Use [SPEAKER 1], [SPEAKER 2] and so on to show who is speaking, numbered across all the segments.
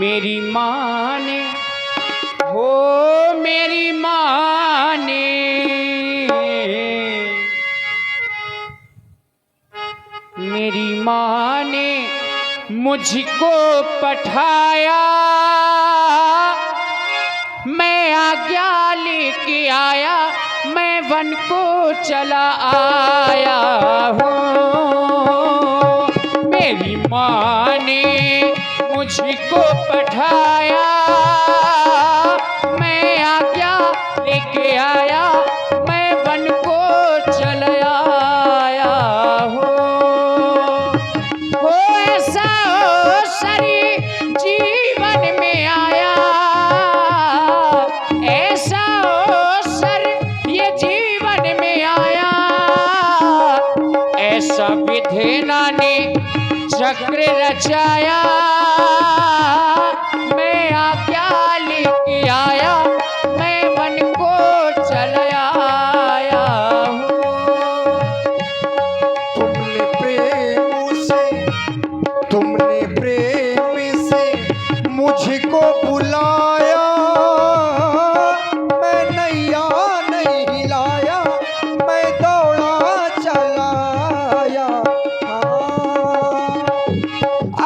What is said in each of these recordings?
[SPEAKER 1] मेरी माँ ने हो मेरी माँ ने मेरी माँ ने मुझको पठाया, मैं आज्ञा लेके आया, मैं वन को चला आया हूँ। मेरी माँ ने मुझको पठाया, मैं आज्ञा लेके आया, मैं वन को चला आया हूँ। हो ऐसा अवसर जीवन में आया, ऐसा अवसर ये जीवन में आया, ऐसा विधाता ने चक्र रचाया, मैं आज्ञा लेके आया, मैं वन को चला आया हूँ।
[SPEAKER 2] तुमने प्रेम से मुझको बुलाया, मैं नैया नहीं हिलाया, मैं दौड़ा चला आया।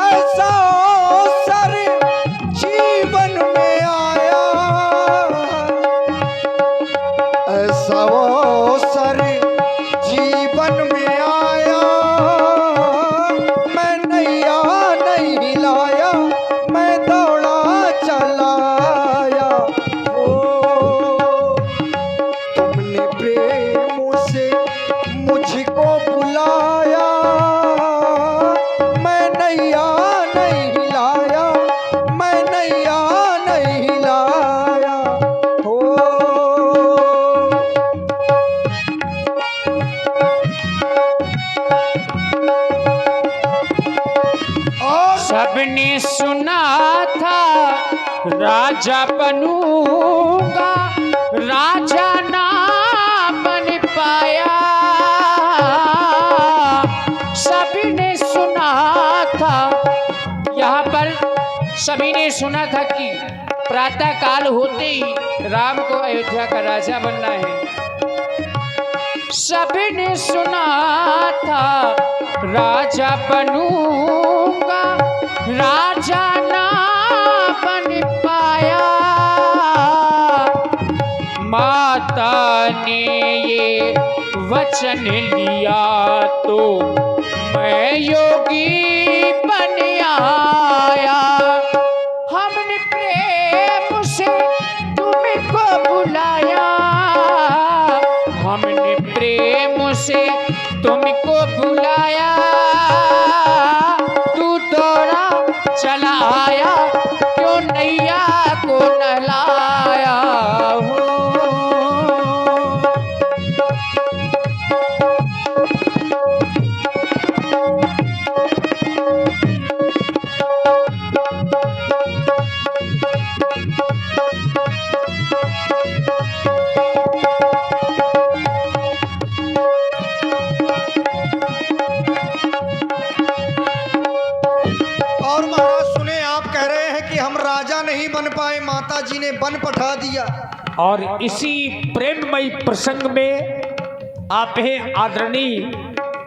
[SPEAKER 2] ऐसा अवसर जीवन में आया, ऐसा अवसर जीवन में आया, मैं नैया नहीं हिलाया, मैं दौड़ा चला आया। ओ तुमने प्रेम से मुझको बुलाया, मैं नैया नहीं हिलाया, मैं नैया नहीं हिलाया। हो
[SPEAKER 1] सबने सुना था राजा बनूंगा, राजा ना बन पाया। सभी ने सुना था, यहाँ पर सभी ने सुना था कि प्रातः काल होते ही राम को अयोध्या का राजा बनना है। सभी ने सुना था राजा बनूंगा, राजा ना बन पाया। माता ने ये वचन लिया तो मैं योगी बन आया। हमने प्रेम से तुमको बुलाया, हमने प्रेम से तुमको बुलाया, तू दौड़ा चला आया, क्यों नैया को नहलाया हो।
[SPEAKER 2] और महाराज सुने, आप कह रहे हैं कि हम राजा नहीं बन पाए, माता जी ने बन पठा दिया।
[SPEAKER 3] और इसी प्रेममयी प्रसंग में आप हैं आदरणीय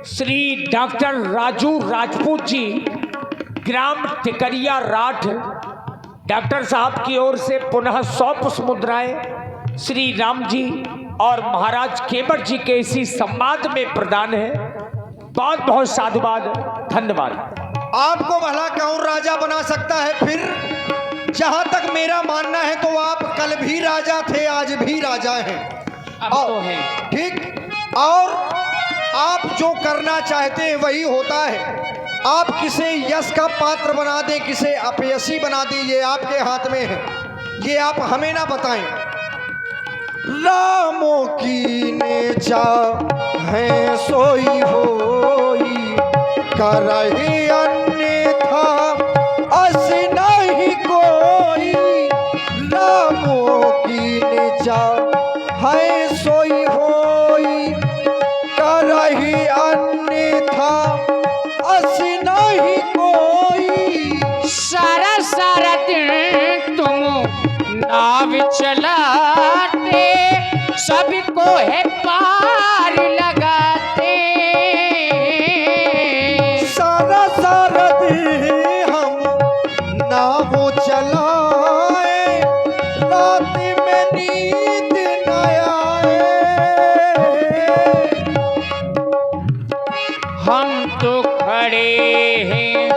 [SPEAKER 3] श्री डॉक्टर राजू राजपूत जी, ग्राम टिकरिया राठ। डॉक्टर साहब की ओर से पुनः 100 पुष्प मुद्राएं श्री राम जी और महाराज केवट जी के इसी संवाद में प्रदान है। बहुत बहुत साधुवाद, धन्यवाद।
[SPEAKER 2] आपको भला कौन राजा बना सकता है? फिर जहां तक मेरा मानना है तो आप कल भी राजा थे, आज भी राजा हैं।
[SPEAKER 1] अब तो है
[SPEAKER 2] ठीक, और आप जो करना चाहते हैं वही होता है। आप किसे यश का पात्र बना दें, किसे अपयशी बना दें, ये आपके हाथ में है। ये आप हमें ना बताएं। रामों की ने चाहे सोई होई, करही अन्यथा अस नहीं कोई। रामों की ने चाहे सोई होई, करही अन्यथा अस नहीं कोई।
[SPEAKER 1] सारा सारा दिन नाव चलाते सबको है पार लगाते।
[SPEAKER 2] सारा सारा दिन हम नाव चलाए, रात में नींद न आए।
[SPEAKER 1] हम तो खड़े हैं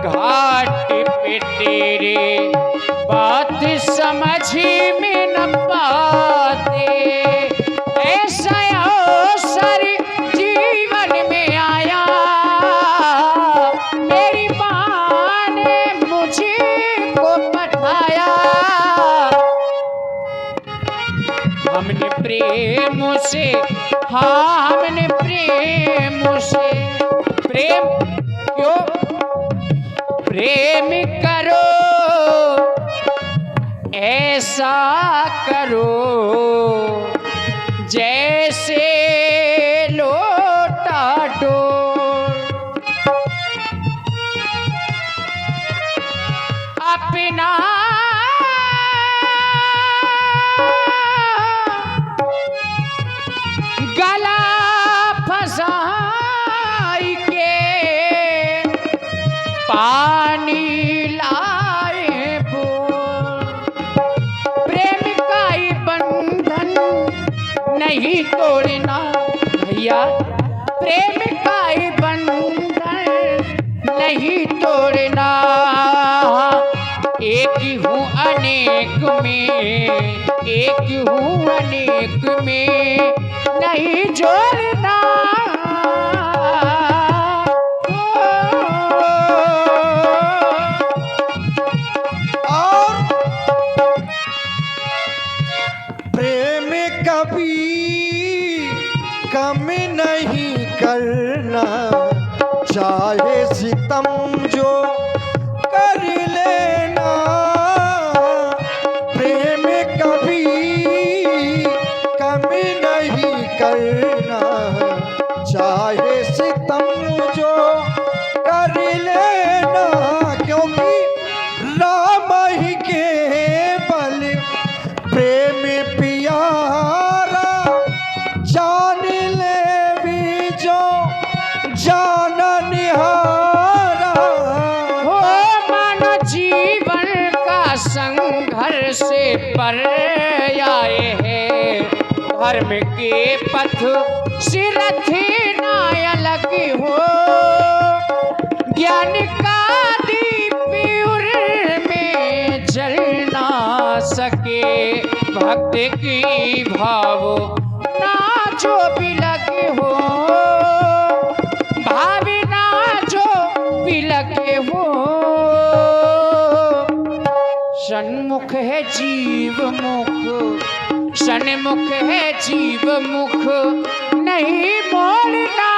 [SPEAKER 1] घाट पे तेरे, बात समझ में न पाते। ऐसा अवसर जीवन में आया, मेरी माँ ने मुझे को पठाया। हमने प्रेम से, हाँ हमने प्रेम से, प्रेम क्यों, प्रेम करो ऐसा करो जैसे लोटा डोल। अपना गला फंसाई के पानी लाए बोल। प्रेम का ही बंधन नहीं तोड़ना भैया, प्रेम का ही बंधन नहीं तोड़ना। एक हूँ अनेक में, एक हूँ अनेक में नहीं जोड़ना।
[SPEAKER 2] और प्रेम कभी कम नहीं करना, चाहे सितम जो कर लेना। प्रेम कभी कम नहीं करना, चाहे सितम जो कर लेना। क्योंकि राम ही केवल प्रेम प्यारा, जान ले भी जो जान निहारा।
[SPEAKER 1] हो मानो जीवन का संघर्ष पर आए हैं, धर्म के पथ से रथ ना अलग हो। ज्ञान का दीप उर में जल ना सके, भक्त की भाव ना जो बिलग हो, भावना जो बिलग हो। सन्मुख है जीव मुख, सन्मुख है जीव मुख नहीं मोड़ना।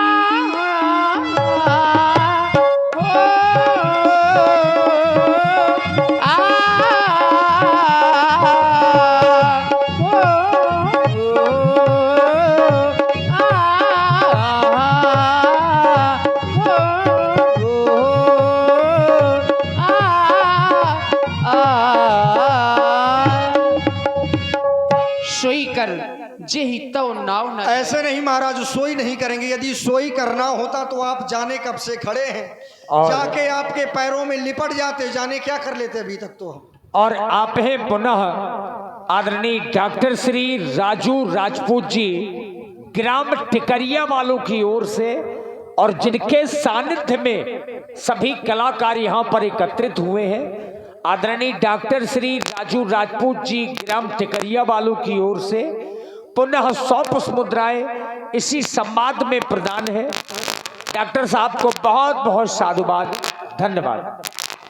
[SPEAKER 1] सोई कर जेहि तव नाव न।
[SPEAKER 2] ऐसे नहीं महाराज, सोई नहीं करेंगे। यदि सोई करना होता तो आप जाने कब से खड़े हैं, जाके आपके पैरों में लिपट जाते, जाने क्या कर लेते अभी तक तो हम।
[SPEAKER 3] और आप हैं पुनः आदरणीय डॉक्टर श्री राजू राजपूत जी, ग्राम टिकरिया वालों की ओर से, और जिनके सानिध्य में सभी कलाकार यहाँ पर एकत्रित हुए हैं। आदरणीय डॉक्टर श्री राजू राजपूत जी, ग्राम टिकरिया वालों की ओर से पुनः 100 पुष्प मुद्राएं इसी संवाद में प्रदान है। डॉक्टर साहब को बहुत बहुत साधुवाद, धन्यवाद।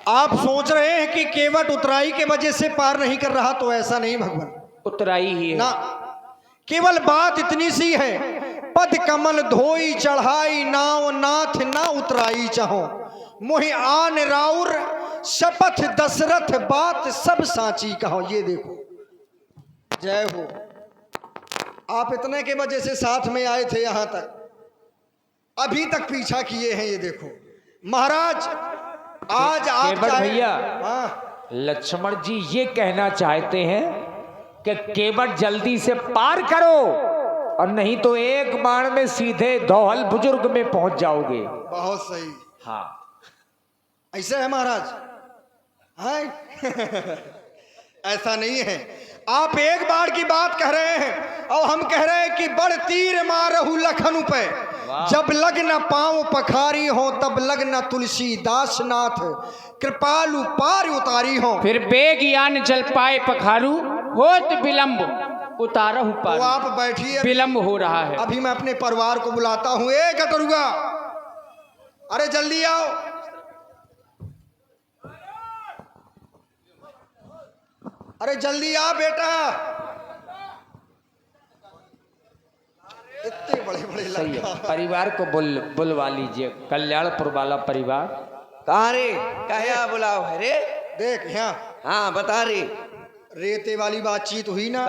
[SPEAKER 2] आप सोच रहे हैं कि केवट उतराई के वजह से पार नहीं कर रहा, तो ऐसा नहीं भगवान,
[SPEAKER 1] उतराई ही है
[SPEAKER 2] ना। केवल बात इतनी सी है, पद कमल धोई चढ़ाई, नाव नाथ ना उतराई चाहो। मोहि आन राउर शपथ दशरथ, बात सब सांची कहो। ये देखो, जय हो। आप इतने के वजह से साथ में आए थे यहां तक, अभी तक पीछा किए हैं। ये देखो महाराज, आज आप
[SPEAKER 3] भैया,
[SPEAKER 2] हाँ
[SPEAKER 3] लक्ष्मण जी ये कहना चाहते हैं कि केवट जल्दी से पार करो और नहीं तो एक बाण में सीधे धौहल बुजुर्ग में पहुंच जाओगे।
[SPEAKER 2] बहुत सही।
[SPEAKER 3] हाँ,
[SPEAKER 2] ऐसा है महाराज? है ऐसा नहीं है। आप एक बार की बात कह रहे हैं और हम कह रहे हैं कि बड़ तीर मारहु लखन पे, जब लग न पाँव पखारी हो तब लग न तुलसीदास नाथ, कृपालु पार उतारी हो।
[SPEAKER 1] फिर बेग यान जल पाए पखारू, होत विलंब उतारहु
[SPEAKER 2] तो
[SPEAKER 1] पार।
[SPEAKER 2] आप बैठिए,
[SPEAKER 1] विलंब हो रहा है।
[SPEAKER 2] अभी मैं अपने परिवार को बुलाता हूँ। ए गटरुआ, अरे जल्दी आओ। अरे जल्दी आ बेटा, इतने बड़े बड़े
[SPEAKER 3] सही है।
[SPEAKER 2] लड़का।
[SPEAKER 3] परिवार को बुलवा लीजिए, कल्याणपुर वाला परिवार।
[SPEAKER 4] कहाँ रे? क्या बुलाओ है रे?
[SPEAKER 2] देख यहाँ
[SPEAKER 4] हाँ बता रे।
[SPEAKER 2] रेते वाली बातचीत हुई ना।